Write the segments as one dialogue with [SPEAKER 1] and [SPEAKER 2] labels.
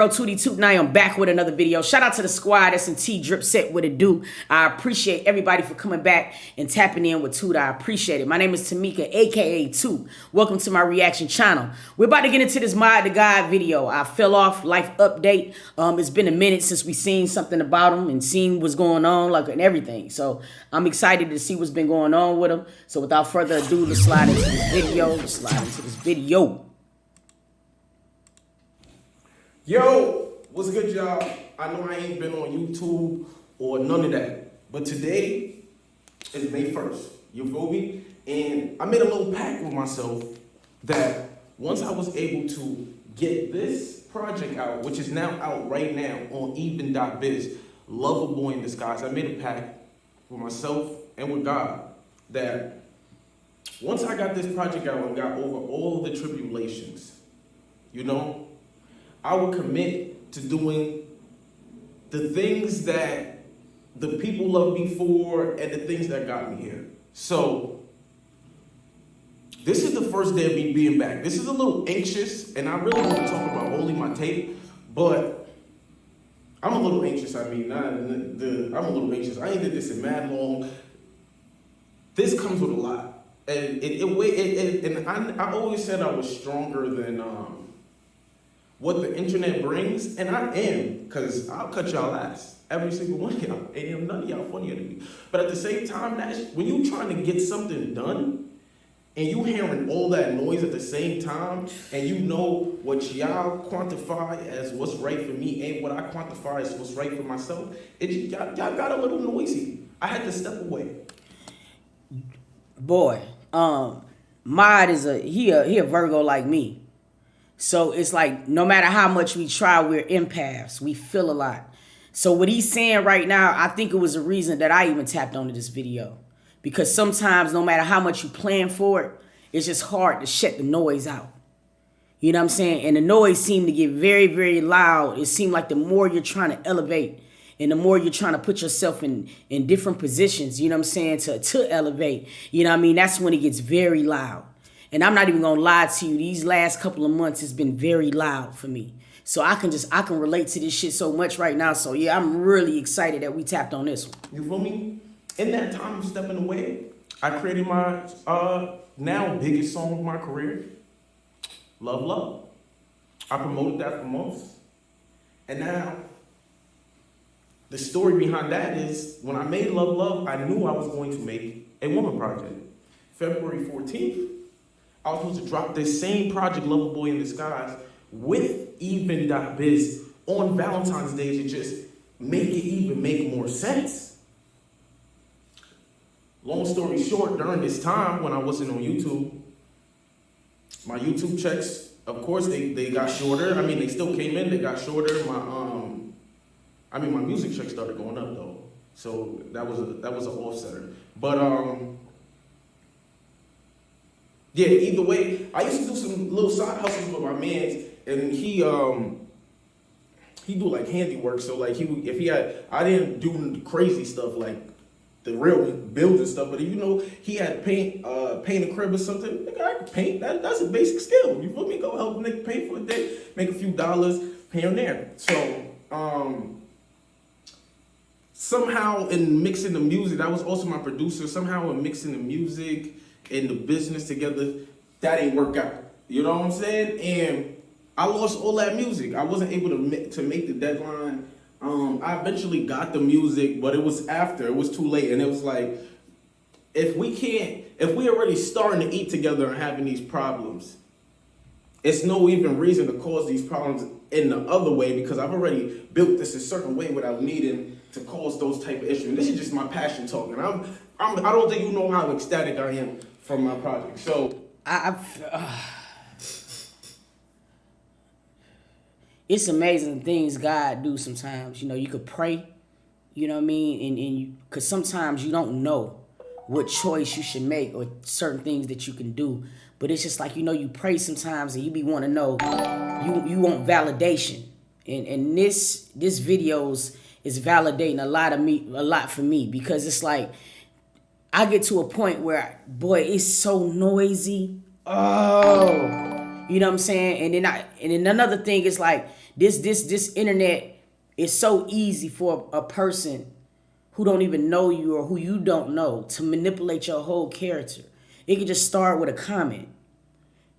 [SPEAKER 1] BELLA&TOOT, and I am back with another video. Shout out to the squad, S&T Drip Set, what it do. I appreciate everybody for coming back and tapping in with Toot. I appreciate it. My name is Tamika, aka Toot. Welcome to my reaction channel. We're about to get into this Mod to God video. I fell off, life update. It's been a minute since we seen something about him and seen what's going on, like, and everything. So I'm excited to see what's been going on with him. So without further ado, let's slide into this video.
[SPEAKER 2] Yo, what's good, y'all? I know I ain't been on YouTube or none of that, but today is May 1st, you feel me? And I made a little pact with myself that once I was able to get this project out, which is now out right now on even.biz, Love a Boy in Disguise, I made a pact with myself and with God that once I got this project out and got over all the tribulations, you know, I would commit to doing the things that the people love me for and the things that got me here. So this is the first day of me being back. This is a little anxious, and I really want to talk about holding my tape, but I'm a little anxious. I mean, I'm a little anxious. I ain't did this in mad long. This comes with a lot, and I always said I was stronger than what the internet brings, and I am, because I'll cut y'all ass. Every single one of y'all. Ain't none of y'all funnier than me. But at the same time, when you trying to get something done, and you hearing all that noise at the same time, and you know what y'all quantify as what's right for me ain't what I quantify as what's right for myself, y'all got a little noisy. I had to step away.
[SPEAKER 1] Boy, Mod is he a Virgo like me. So it's like, no matter how much we try, we're empaths. We feel a lot. So what he's saying right now, I think it was a reason that I even tapped onto this video. Because sometimes, no matter how much you plan for it, it's just hard to shut the noise out. You know what I'm saying? And the noise seemed to get very, very loud. It seemed like the more you're trying to elevate and the more you're trying to put yourself in different positions, you know what I'm saying, to elevate, you know what I mean? That's when it gets very loud. And I'm not even gonna lie to you, these last couple of months has been very loud for me. So I can relate to this shit so much right now. So yeah, I'm really excited that we tapped on this one.
[SPEAKER 2] You feel me? In that time of stepping away, I created my now biggest song of my career, Love Love. I promoted that for months. And now, the story behind that is, when I made Love Love, I knew I was going to make a woman project. February 14th, I was supposed to drop this same project, Love a Boy in Disguise, with even.biz on Valentine's Day to just make it even make more sense. Long story short, during this time when I wasn't on YouTube, my YouTube checks, of course, they got shorter. I mean, they still came in, they got shorter. My music checks started going up though. So that was an offsetter. But yeah, either way, I used to do some little side hustles with my mans, and he do like handiwork. So like I didn't do crazy stuff like the real building stuff, but you know, he had paint a crib or something. Nigga, I can paint. That's a basic skill. You feel me? Go help a nigga paint for a day, make a few dollars here and there. So somehow in mixing the music, that was also my producer. Somehow in mixing the music and the business together, that ain't work out. You know what I'm saying? And I lost all that music. I wasn't able to make the deadline. I eventually got the music, but it was too late. And it was like, if we already starting to eat together and having these problems, it's no even reason to cause these problems in the other way, because I've already built this a certain way without needing to cause those type of issues. And this is just my passion talking. I don't think you know how ecstatic I am from my project. So
[SPEAKER 1] it's amazing things God do sometimes. You know, you could pray, you know what I mean? And because sometimes you don't know what choice you should make or certain things that you can do. But it's just like, you know, you pray sometimes and you be want to know, you want validation. And this videos is validating a lot for me, because it's like, I get to a point where, boy, it's so noisy. Oh, you know what I'm saying? And then another thing is like, This internet is so easy for a person who don't even know you or who you don't know to manipulate your whole character. It could just start with a comment.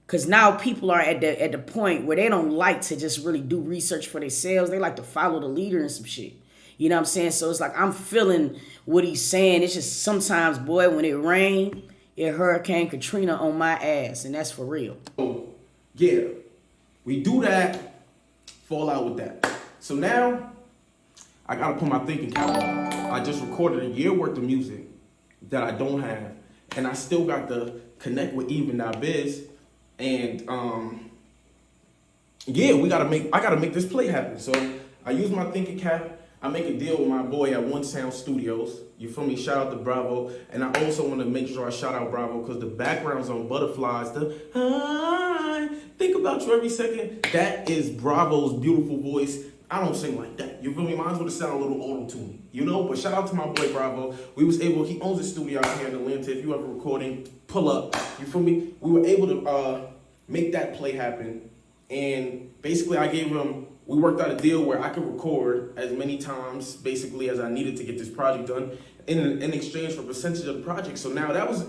[SPEAKER 1] Cause now people are at the point where they don't like to just really do research for themselves. They like to follow the leader and some shit. You know what I'm saying? So it's like I'm feeling what he's saying. It's just sometimes, boy, when it rained, it Hurricane Katrina on my ass, and that's for real.
[SPEAKER 2] So yeah, we do that, fall out with that. So now I gotta put my thinking cap on. I just recorded a year worth of music that I don't have, and I still got to connect with Biz. And yeah, I gotta make this play happen. So I use my thinking cap. I make a deal with my boy at One Sound Studios. You feel me? Shout out to Bravo. And I also want to make sure I shout out Bravo because the backgrounds on Butterflies, I think about you every second. That is Bravo's beautiful voice. I don't sing like that. You feel me? Mine's would sound a little auto-tuned, you know? But shout out to my boy Bravo. He owns a studio out here in Atlanta. If you ever recording, pull up. You feel me? We were able to make that play happen. And basically we worked out a deal where I could record as many times basically as I needed to get this project done in exchange for a percentage of the project. So now that was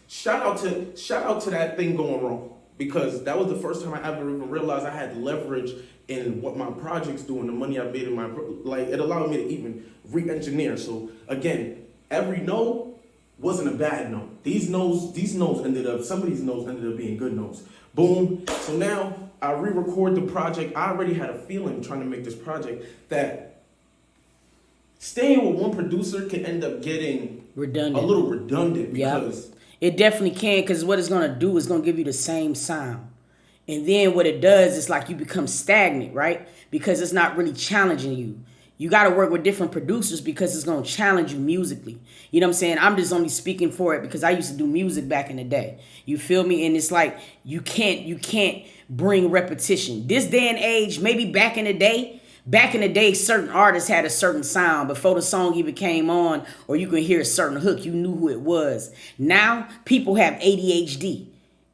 [SPEAKER 2] shout out to that thing going wrong, because that was the first time I ever even realized I had leverage in what my projects do and the money I made in it allowed me to even re-engineer. So again, every no wasn't a bad no. Some of these no's ended up being good no's. Boom. So now I re-record the project. I already had a feeling trying to make this project that staying with one producer can end up getting a little redundant. Because
[SPEAKER 1] it definitely can, because what it's going to do is going to give you the same sound. And then what it does is like you become stagnant, right? Because it's not really challenging you. You got to work with different producers because it's going to challenge you musically. You know what I'm saying? I'm just only speaking for it because I used to do music back in the day. You feel me? And it's like you can't bring repetition. This day and age, maybe back in the day, certain artists had a certain sound before the song even came on, or you could hear a certain hook. You knew who it was. Now, people have ADHD.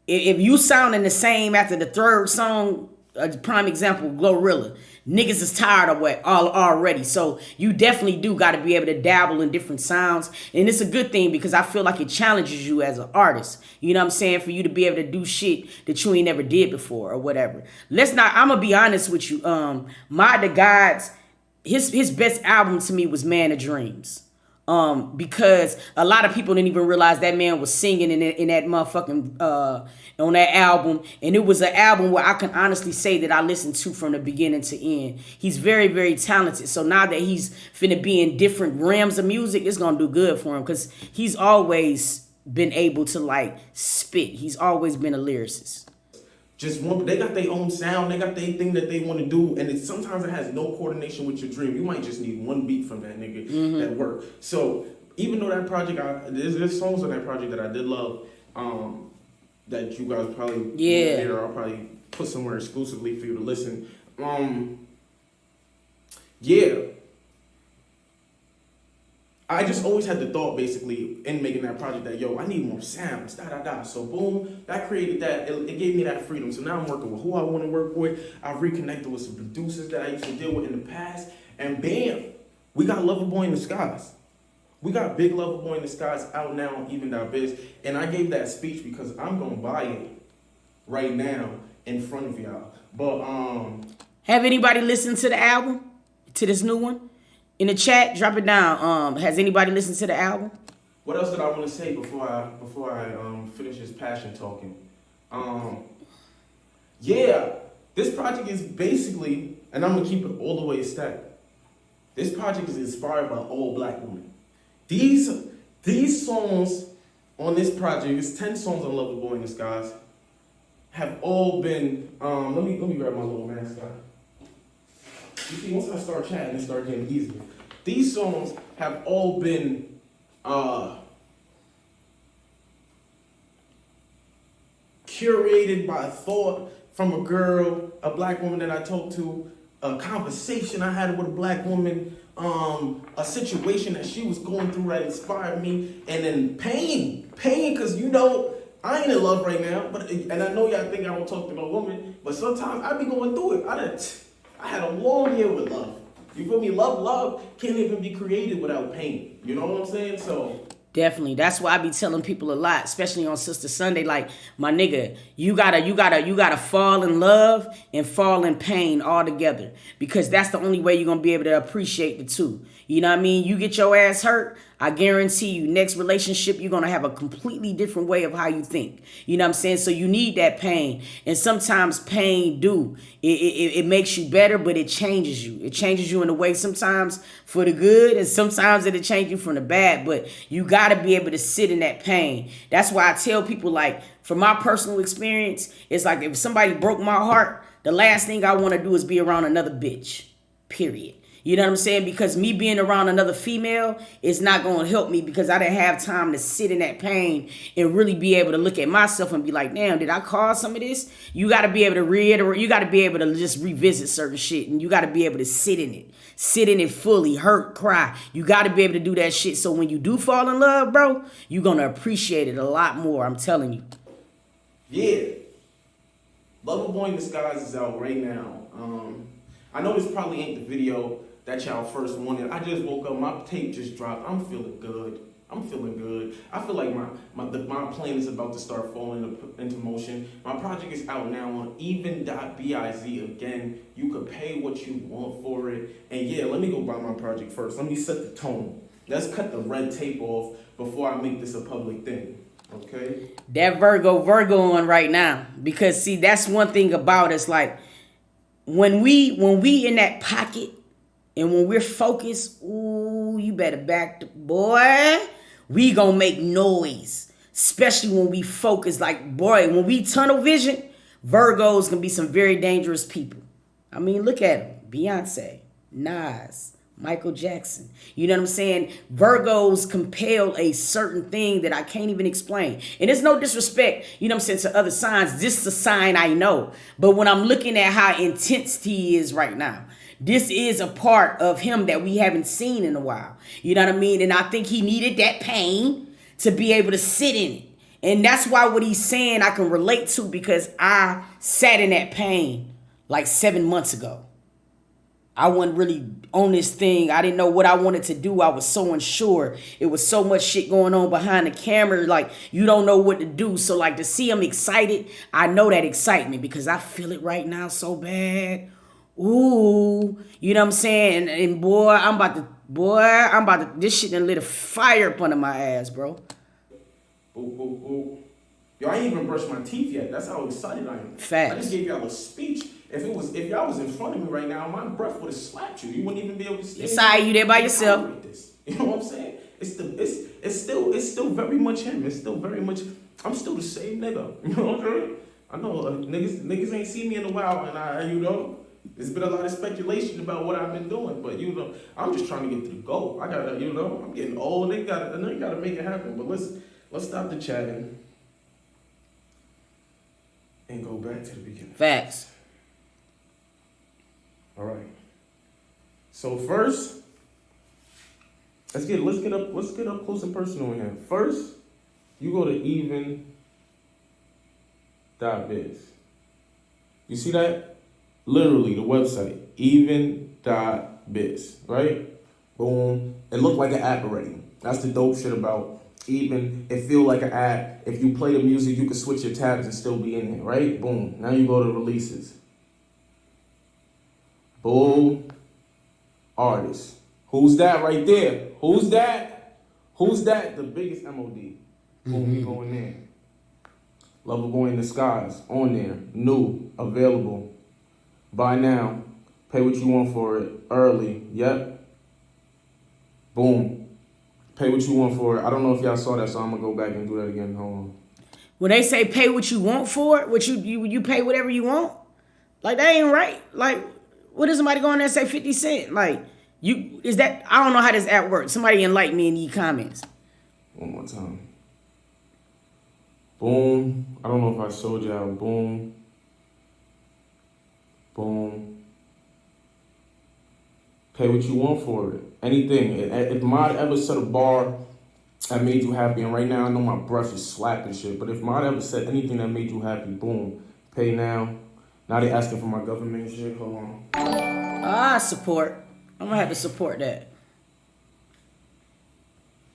[SPEAKER 1] If you sounding the same after the third song, a prime example, Glorilla, niggas is tired of what already. So you definitely do got to be able to dabble in different sounds. And it's a good thing because I feel like it challenges you as an artist. You know what I'm saying? For you to be able to do shit that you ain't never did before or whatever. I'm going to be honest with you. My The Gods, his best album to me was Man of Dreams. Because a lot of people didn't even realize that man was singing in that motherfucking on that album, and it was an album where I can honestly say that I listened to from the beginning to end. He's very, very talented. So now that he's finna be in different realms of music, it's gonna do good for him because he's always been able to like spit. He's always been a lyricist.
[SPEAKER 2] They got their own sound, they got their thing that they want to do, and sometimes it has no coordination with your dream. You might just need one beat from that nigga that work. So even though that project, there's songs on that project that I did love, that you guys probably hear, I'll probably put somewhere exclusively for you to listen. I just always had the thought, basically, in making that project that, I need more sounds, So, boom, that created that. It gave me that freedom. So now I'm working with who I want to work with. I've reconnected with some producers that I used to deal with in the past. And bam, we got Loverboy in the Skies. We got Big Loverboy in the Skies out now on Even.Biz. And I gave that speech because I'm going to buy it right now in front of y'all. But,
[SPEAKER 1] have anybody listened to the album? To this new one? In the chat, drop it down. Has anybody listened to the album?
[SPEAKER 2] What else did I want to say before I finish this passion talking? This project is basically, and I'm gonna keep it all the way a stack. This project is inspired by all black women. These songs on this project, it's 10 songs on Loverboy in the Skies, have all been. Let me grab my little mascot. You see, once I start chatting, it starts getting easier. These songs have all been curated by a thought from a girl, a black woman that I talked to, a conversation I had with a black woman, a situation that she was going through that inspired me, and then pain, because I ain't in love right now, and I know y'all think I don't talk to no woman, but sometimes I be going through it. I had a long year with love. You feel me? Love can't even be created without pain. You know what I'm saying? So
[SPEAKER 1] Definitely. That's why I be telling people a lot, especially on Sister Sunday, like, my nigga, you gotta fall in love and fall in pain all together. Because that's the only way you're gonna be able to appreciate the two. You know what I mean? You get your ass hurt, I guarantee you, next relationship, you're gonna have a completely different way of how you think. You know what I'm saying? So you need that pain. And sometimes pain it makes you better, but it changes you. It changes you in a way sometimes for the good, and sometimes it'll change you from the bad. But you gotta be able to sit in that pain. That's why I tell people, like, from my personal experience, it's like if somebody broke my heart, the last thing I want to do is be around another bitch. Period. You know what I'm saying? Because me being around another female is not going to help me, because I didn't have time to sit in that pain and really be able to look at myself and be like, damn, did I cause some of this? You got to be able to reiterate. You got to be able to just revisit certain shit, and you got to be able to sit in it. Sit in it fully, hurt, cry. You got to be able to do that shit. So when you do fall in love, bro, you're going to appreciate it a lot more. I'm telling you.
[SPEAKER 2] yeah, Lover Boy in Disguise is out right now. I know this probably ain't the video that y'all first wanted. I just woke up, my tape just dropped. I'm feeling good. I feel like my plane is about to start falling into motion. My project is out now on even.biz. Again, you could pay what you want for it. And yeah, let me go buy my project first. Let me set the tone. Let's cut the red tape off before I make this a public thing. Okay?
[SPEAKER 1] That Virgo on right now. Because see, that's one thing about us. Like, when we in that pocket, and when we're focused, ooh, you better back the boy. We gonna make noise. Especially when we focus. Like, boy, when we tunnel vision, Virgos gonna be some very dangerous people. I mean, look at them. Beyonce, Nas, Michael Jackson. You know what I'm saying? Virgos compel a certain thing that I can't even explain. And it's no disrespect, you know what I'm saying, to other signs. This is a sign I know. But when I'm looking at how intense he is right now, this is a part of him that we haven't seen in a while. You know what I mean? And I think he needed that pain to be able to sit in it. And that's why what he's saying I can relate to, because I sat in that pain like 7 months ago. I wasn't really on this thing. I didn't know what I wanted to do. I was so unsure. It was so much shit going on behind the camera. Like, you don't know what to do. So, like, to see him excited, I know that excitement because I feel it right now so bad. Ooh, you know what I'm saying? And boy, I'm about to, this shit done lit a fire up under my ass, bro.
[SPEAKER 2] Ooh. Yo, I ain't even brushed my teeth yet. That's how excited I am.
[SPEAKER 1] Facts.
[SPEAKER 2] I just gave y'all a speech. If y'all was in front of me right now, my breath would have slapped you. You wouldn't even be able to stand.
[SPEAKER 1] It's all right, you there by yourself.
[SPEAKER 2] You know what I'm saying? It's still very much him. It's still very much. I'm still the same nigga. You know what I'm saying? I know niggas ain't seen me in a while, and there's been a lot of speculation about what I've been doing, but I'm just trying to get to the goal. I gotta, I'm getting old. They gotta make it happen. But let's stop the chatting and go back to the beginning.
[SPEAKER 1] Facts.
[SPEAKER 2] All right. So first, let's get up close and personal in here. First, you go to even.biz. You see that? Literally, the website, even.biz, right? Boom. It looked like an app already. That's the dope shit about Even. It feel like an app. If you play the music, you can switch your tabs and still be in there, right? Boom. Now you go to releases. Boom. Artist. Who's that right there? Who's that? The biggest MOD. Boom, we go in there. Lover Boy in Disguise, on there. New, available. Buy now. Pay what you want for it. Early. Yep. Boom. Pay what you want for it. I don't know if y'all saw that, so I'm going to go back and do that again. Hold on.
[SPEAKER 1] When they say pay what you want for it, you pay whatever you want? Like, that ain't right. Like, what does somebody go in there and say 50 cents? Like, I don't know how this app works. Somebody enlighten me in the comments.
[SPEAKER 2] One more time. Boom. I don't know if I showed y'all. Boom. Boom. Pay what you want for it. Anything. If Mod ever set a bar that made you happy, and right now I know my breath is slapping shit, but if Mod ever said anything that made you happy, boom. Pay now. Now they asking for my government shit. Hold on.
[SPEAKER 1] I support. I'm gonna have to support that.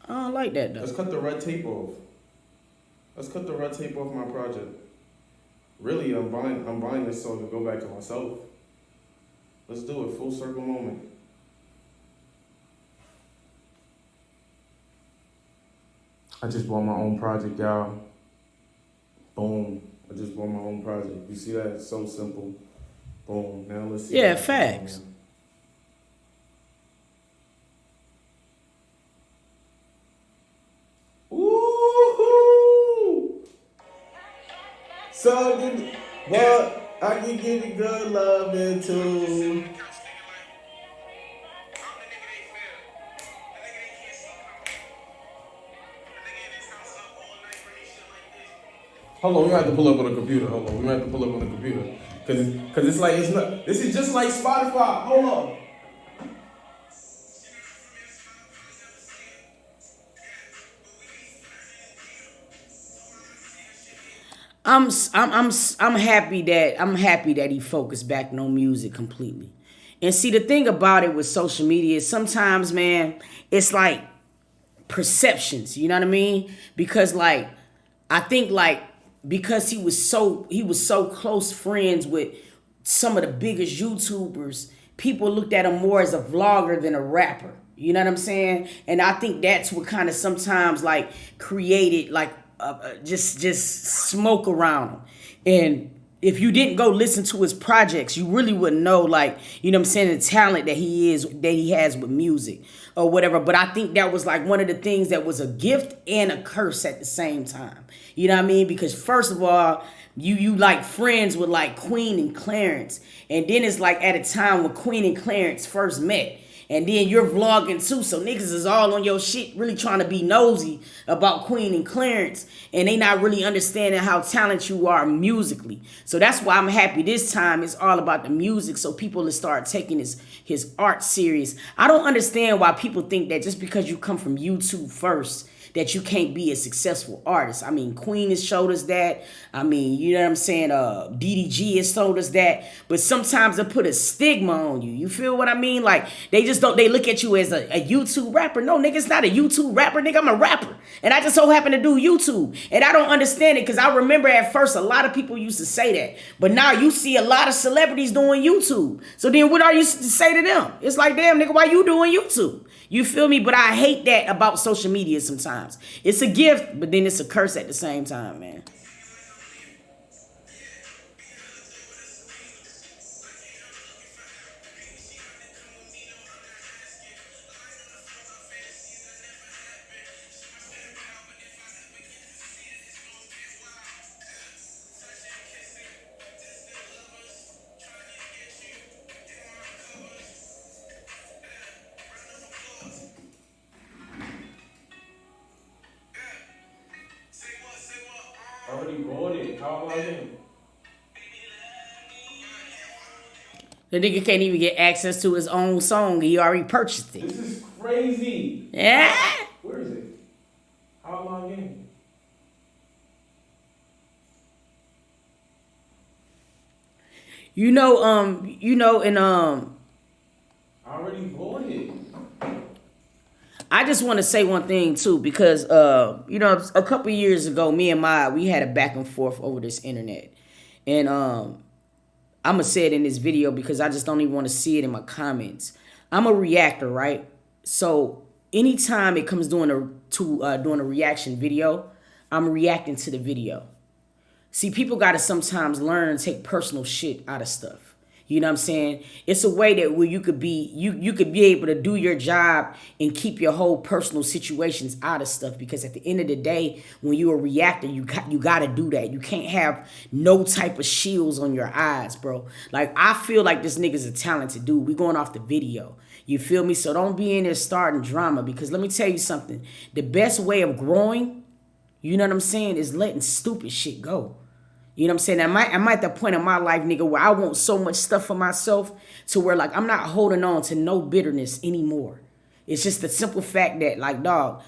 [SPEAKER 1] I don't like that though.
[SPEAKER 2] Let's cut the red tape off. Let's cut the red tape off my project. Really, I'm buying this song to go back to myself. Let's do it. Full circle moment. I just bought my own project, y'all. Boom. I just bought my own project. You see that? It's so simple. Boom. Now let's see.
[SPEAKER 1] Yeah, facts.
[SPEAKER 2] Woo-hoo! So good. Well, I can give you good loving too. Hold on, we have to pull up on the computer. Hold on, we have to pull up on the computer. Cause it's like, it's not, this is just like Spotify. Hold on.
[SPEAKER 1] I'm happy that he focused back on music completely. And see, the thing about it with social media is sometimes, man, it's like perceptions, you know what I mean? Because like I think like because he was so close friends with some of the biggest YouTubers, people looked at him more as a vlogger than a rapper. You know what I'm saying? And I think that's what kind of sometimes like created like just smoke around him. And if you didn't go listen to his projects, you really wouldn't know, like, you know what I'm saying, the talent that he has with music or whatever. But I think that was like one of the things that was a gift and a curse at the same time. You know what I mean? Because first of all, you like friends with like Queen and Clarence. And then it's like at a time when Queen and Clarence first met. And then you're vlogging too, so niggas is all on your shit, really trying to be nosy about Queen and Clarence, and they not really understanding how talented you are musically. So that's why I'm happy this time it's all about the music, so people will start taking his art serious. I don't understand why people think that just because you come from YouTube first, that you can't be a successful artist. I mean, Queen has showed us that. I mean, you know what I'm saying? DDG has told us that. But sometimes they put a stigma on you. You feel what I mean? Like, they look at you as a YouTube rapper. No, nigga, it's not a YouTube rapper. Nigga, I'm a rapper. And I just so happen to do YouTube. And I don't understand it because I remember at first a lot of people used to say that. But now you see a lot of celebrities doing YouTube. So then what are you to say to them? It's like, damn, nigga, why you doing YouTube? You feel me? But I hate that about social media sometimes. It's a gift, but then it's a curse at the same time, man.
[SPEAKER 2] Already bought it. How am I in?
[SPEAKER 1] The nigga can't even get access to his own song. He already purchased it.
[SPEAKER 2] This is crazy.
[SPEAKER 1] Yeah.
[SPEAKER 2] Where is it? How am I in?
[SPEAKER 1] And
[SPEAKER 2] I already bought it.
[SPEAKER 1] I just want to say one thing too, because a couple years ago, me and we had a back and forth over this internet, and I'm gonna say it in this video because I just don't even want to see it in my comments. I'm a reactor, right? So anytime it comes doing a reaction video, I'm reacting to the video. See, people gotta sometimes learn and take personal shit out of stuff. You know what I'm saying? It's a way that where you could be able to do your job and keep your whole personal situations out of stuff. Because at the end of the day, when you're a reactor, you got to do that. You can't have no type of shields on your eyes, bro. Like, I feel like this nigga's a talented dude. We going off the video. You feel me? So don't be in there starting drama, because let me tell you something. The best way of growing, you know what I'm saying, is letting stupid shit go. You know what I'm saying? I'm at the point in my life, nigga, where I want so much stuff for myself to where, like, I'm not holding on to no bitterness anymore. It's just the simple fact that, like, dog,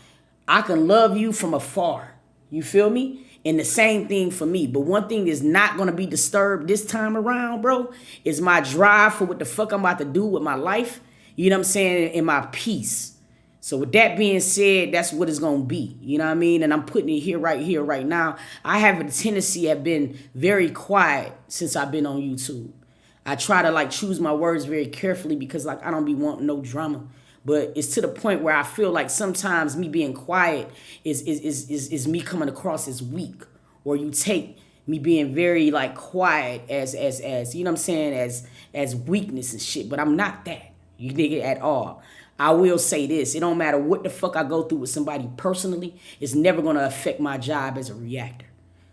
[SPEAKER 1] I can love you from afar. You feel me? And the same thing for me. But one thing is not gonna be disturbed this time around, bro, is my drive for what the fuck I'm about to do with my life. You know what I'm saying? And my peace. So with that being said, that's what it's gonna be. You know what I mean? And I'm putting it here, right now. I have a tendency have been very quiet since I've been on YouTube. I try to like choose my words very carefully because like I don't be wanting no drama. But it's to the point where I feel like sometimes me being quiet is me coming across as weak. Or you take me being very like quiet as you know what I'm saying, as weakness and shit. But I'm not that. You nigga at all. I will say this, it don't matter what the fuck I go through with somebody personally, it's never gonna affect my job as a reactor.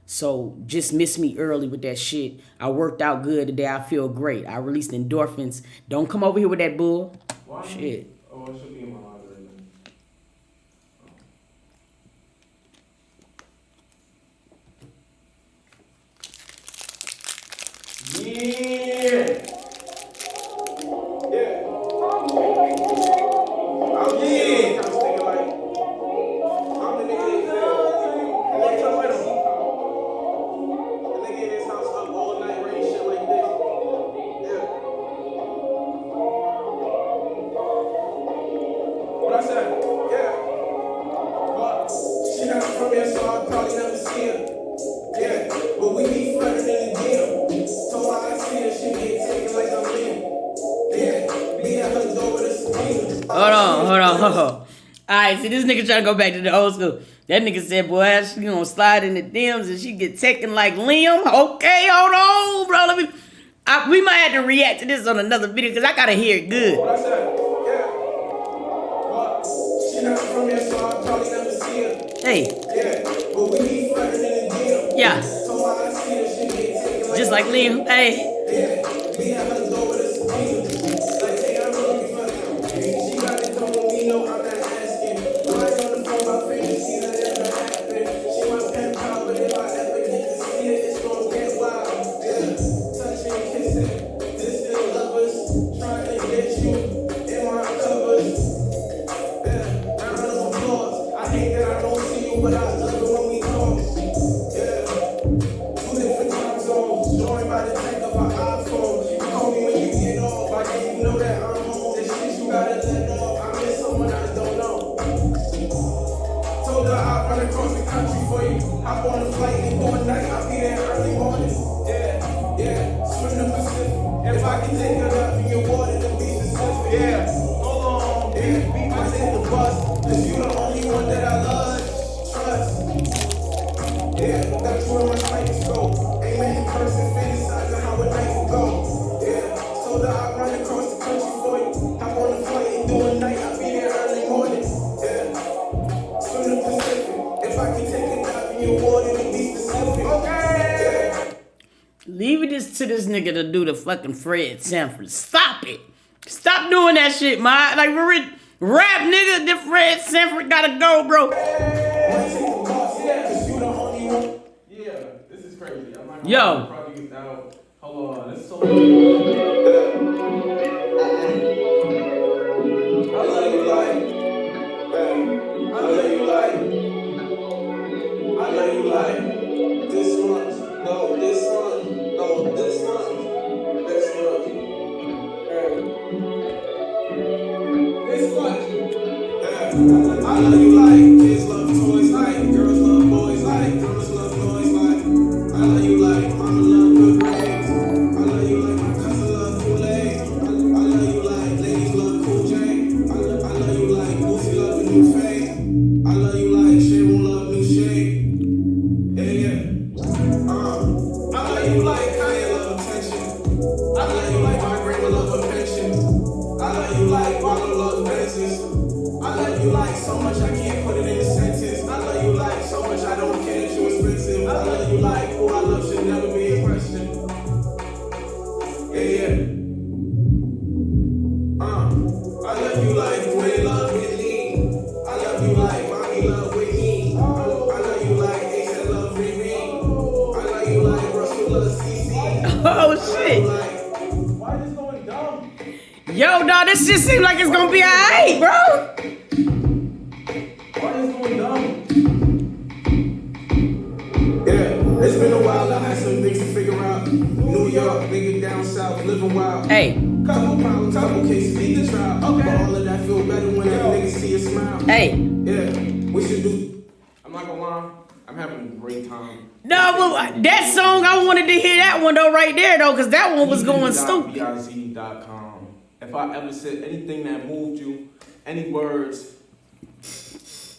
[SPEAKER 1] So just miss me early with that shit. I worked out good today, I feel great. I released endorphins. Don't come over here with that bull.
[SPEAKER 2] Why?
[SPEAKER 1] Shit.
[SPEAKER 2] Oh, it should be in my library then. Yeah.
[SPEAKER 1] Hold on. Alright, see this nigga trying to go back to the old school. That nigga said, boy, she gonna slide in the DMs and she get taken like Liam. Okay, hold on, bro. We might have to react to this on another video because I gotta hear it good.
[SPEAKER 2] What I said? Yeah. But she not from here, so I probably never see her.
[SPEAKER 1] Hey.
[SPEAKER 2] Yeah. But we be flirting in the DM.
[SPEAKER 1] Yeah.
[SPEAKER 2] So while I see her, she get taken like
[SPEAKER 1] just like Liam. Hey.
[SPEAKER 2] Yeah. Me and her go with us. Like, hey, I'm looking for them. She got to come with me, no, I'm not asking. When I on the phone, my fantasy that never happened. She my pen pal, but if I ever get to see it, it's gonna get wild. Yeah. Touching and kissing. Distant lovers. Trying to get you in my covers. Yeah. Round of applause. I hate that I don't see you, but I love it when we talk. Yeah. 2 different time zones. Joined by the tech of our iPhone. You call me when you get off. I think you know that I'm home. This shit you gotta let off. I miss someone I don't know. Told her I'll run across the country for you. Hop on a flight and go at night. I'll be there early morning. Yeah. Swim the Pacific. If I can take it up in your water, then be specific. Yeah. Hold on. Yeah. I take the bus. Cause you the only one that I love. Trust. Yeah. Got you in my microscope. Ain't met in person, fantasizing how a night will go. Yeah. Told her I'll run across the country for you. Hop on a flight and do a night. I'll be there early morning. Yeah. Swim the Pacific. If I can take it up in your water, then be specific. Okay.
[SPEAKER 1] Leave it to this nigga to do the fucking Fred Sanford. Stop it. Stop doing that shit, man. Like, rap nigga, the Fred Sanford gotta go, bro.
[SPEAKER 2] Yeah, this is crazy. I'm not
[SPEAKER 1] Yo.
[SPEAKER 2] probably without. Hold on, this is so. I love you like. I love you like. I love you like. This much. No, this much. No, this much. This much. This much. I love you like. Kids love toys like. Girls love boys like. Drummers love noise like. I love you like. Mama love good grades. I love you like. My cousin love Kool-Aid. I love you like. Ladies love Cool J. I love you like. Boosie love a new fade. I love you like. Shay won't love new shade. Yeah. I love you like. Kanye love attention. I love you like. My grandma love a pension. I love you like. Wallow love Benzes. I love you like so much I can't put it in a sentence. I love you like so much I don't care that you're expensive. I love you like who I love should never be a question. Yeah. I love you like Dwayne love with me. I love you like mommy love with me. I love you like Ace love with me. I love you like Russell love CC.
[SPEAKER 1] Oh, shit.
[SPEAKER 2] Why is this going dumb?
[SPEAKER 1] Yo, dog, this shit seems like it's gonna be alright, bro.
[SPEAKER 2] Why is this going dumb? Yeah. it's been a while, I had some things to figure out. New York, nigga down south, living wild.
[SPEAKER 1] Hey.
[SPEAKER 2] Couple problems, couple cases, need the trial. Okay. But all of that feel better when that nigga see a smile.
[SPEAKER 1] Hey.
[SPEAKER 2] Yeah, we should do. I'm not gonna lie, I'm having a great time.
[SPEAKER 1] No, but that song, I wanted to hear that one though, right there though, because that one was going stupid.
[SPEAKER 2] BIZ.com. If I ever said anything that moved you, any words,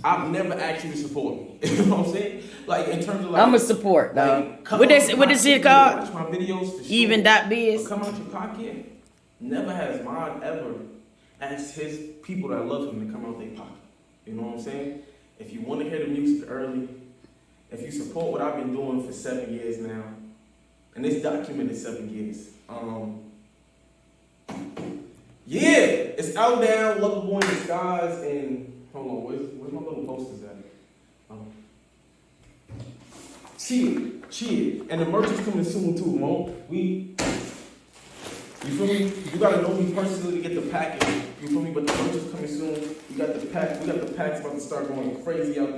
[SPEAKER 2] I've never asked you to support me. You know what I'm saying? Like in terms of like,
[SPEAKER 1] I'm a support, dog.
[SPEAKER 2] Like,
[SPEAKER 1] What this shit called?
[SPEAKER 2] Watch my videos.
[SPEAKER 1] Even.biz.
[SPEAKER 2] Come out your pocket. Never has Mod ever asked his people that love him to come out their pocket. You know what I'm saying? If you want to hear the music early, if you support what I've been doing for 7 years now, and it's documented 7 years. Yeah, it's out there, Love Boy in the Skies, and hold on, where's my little posters at? Cheer. And the merch is coming soon too, Mo. You feel me? You gotta know me personally to get the package. You feel me? But the merch is coming soon. We got the packs about to start going crazy out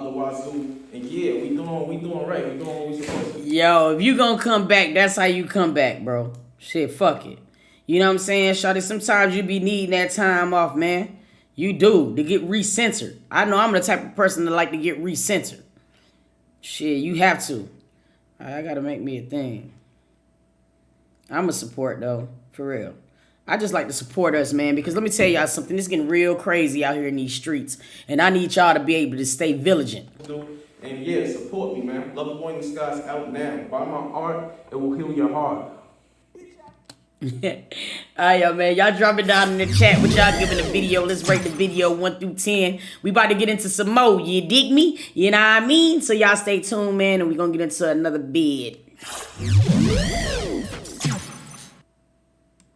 [SPEAKER 2] the wazoo. And yeah, we doing right. We doing what we supposed to.
[SPEAKER 1] Yo, if you gonna come back, that's how you come back, bro. Shit, fuck it. You know what I'm saying, shawty? Sometimes you be needing that time off, man. You do, to get recentered. I know I'm the type of person that like to get recentered. Shit, you have to. I gotta make me a thing. I'm a support, though, for real. I just like to support us, man, because let me tell y'all something. It's getting real crazy out here in these streets, and I need y'all to be able to stay vigilant.
[SPEAKER 2] And yeah, support me, man. Love Boy in the Skies out now. Buy my art, it will heal your heart.
[SPEAKER 1] Alright, yo, man. Y'all drop it down in the chat what y'all giving the video. Let's rate the video 1 through 10. We about to get into some more. You dig me? You know what I mean? So y'all stay tuned, man, and we gonna get into another bid.